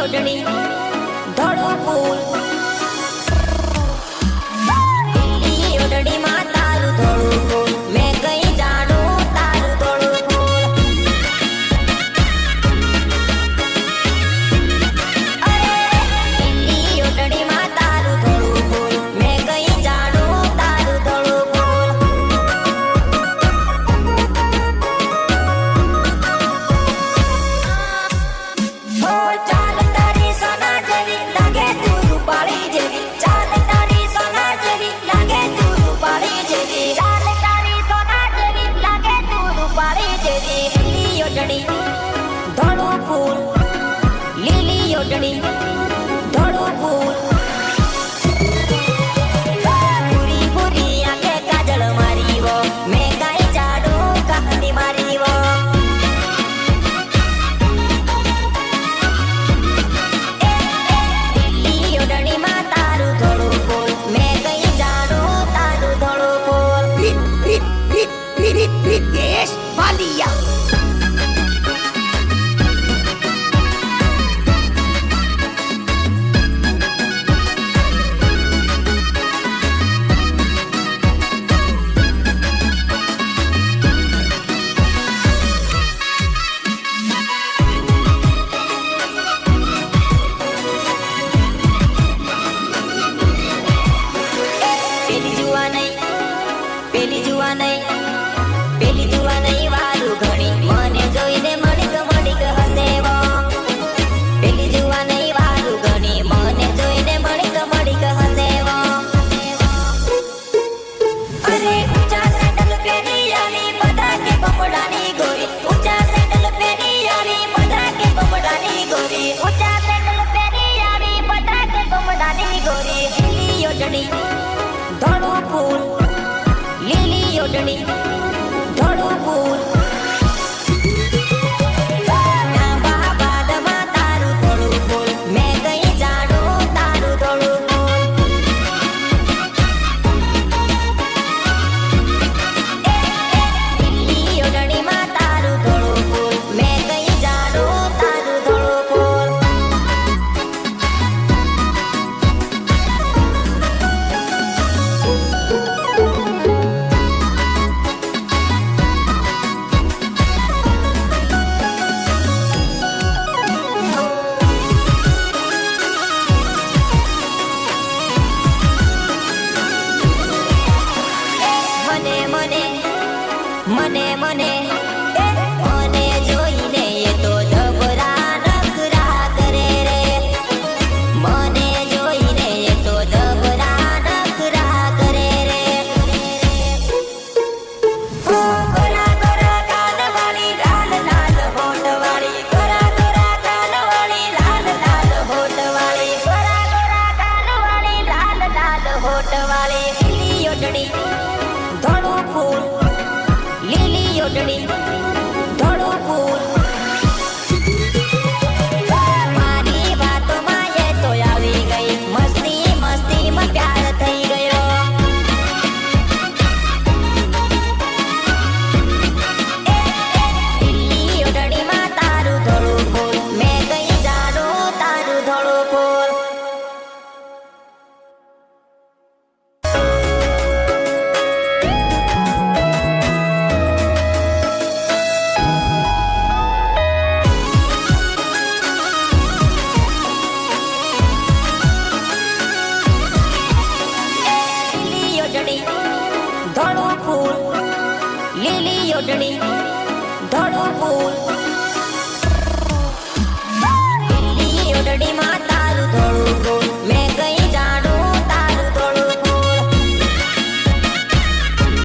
ઓઢણી ધોળું ફૂલ લીલી ઓઢણીમાં તારું ધોળું ફૂલ મેં કઈ જાણું તારું ધોળું ફૂલ લીલી ઓઢણીમાં તારું ધોળું ફૂલ મેં કઈ જાણું તારું ધોળું ફૂલ હો ચાલ તારી સોના જેવી લાગે તું રૂપાળી જેવી ચાલ તારી સોના જેવી લાગે તું રૂપાળી જેવી ચાલ તારી સોના જેવી લાગે તું રૂપાળી જેવી લીલી ઓઢણી ધોળું ફૂલ લીલી ઓઢણી ધોળું ફૂલ પૂરી પૂરી આંખે કાજળ મારી વો મેં કાંઈ જાડું કહાની મારી વો લીલી ઓઢણીમાં તારું ધોળું ફૂલ મેં કઈ જાણું તારું ધોળું ફૂલ Yes, Malia. પેલી જુવા નહીં પેલી જુવા નહીં વાલું ઘણી મને જોઈને મડીક મડીક હસેવો પેલી જુવા નહીં વાલું ઘણી મને જોઈને મડીક મડીક હસેવો અરે ઊંચા સેન્ડલ પહેરી આવી બધા કે કપડાની ગોરી ઊંચા સેન્ડલ પહેરી આવી બધા કે કપડાની ગોરી ઊંચા સેન્ડલ પહેરી આવી બધા કે કપડાની ગોરી લીલી ઓઢણી ધોળું ફૂલ લીલી ઓઢણી ધોળું ફૂલ લાંબા બાદમાં તારું ધોળું ફૂલ મેં કઈ જાણું તારું ધોળું ફૂલ લીલી ઓઢણીમાં તારું ધોળું ફૂલ મેં કઈ જાણું તારું ધોળું ફૂલ મને મને મને જોઈને એ તો જબરા નખરા કરે રે મને જોઈને એ તો જબરા નખરા કરે રે ઓ ગોરા ગોરા કાનવાળી લાલ લાલ હોઠવાળી ગોરા ગોરા કાનવાળી લાલ લાલ હોઠવાળી ગોરા ગોરા કાનવાળી લાલ લાલ હોઠવાળી લીલી ઓઢણી ધોળું ફૂલ લીલી ઓઢણી ધોળું ફૂલ મારી વાતોમાં એ તો આવી ગઈ મસ્તી મસ્તીમાં પ્યાર થઈ ગયો લીલી ઓઢણીમાં તારું ધોળું ફૂલ મેં કઈ જાણું તારું ધોળું ફૂલ લીલી ઓઢણી ધોળું ફૂલ લીલી ઓઢણી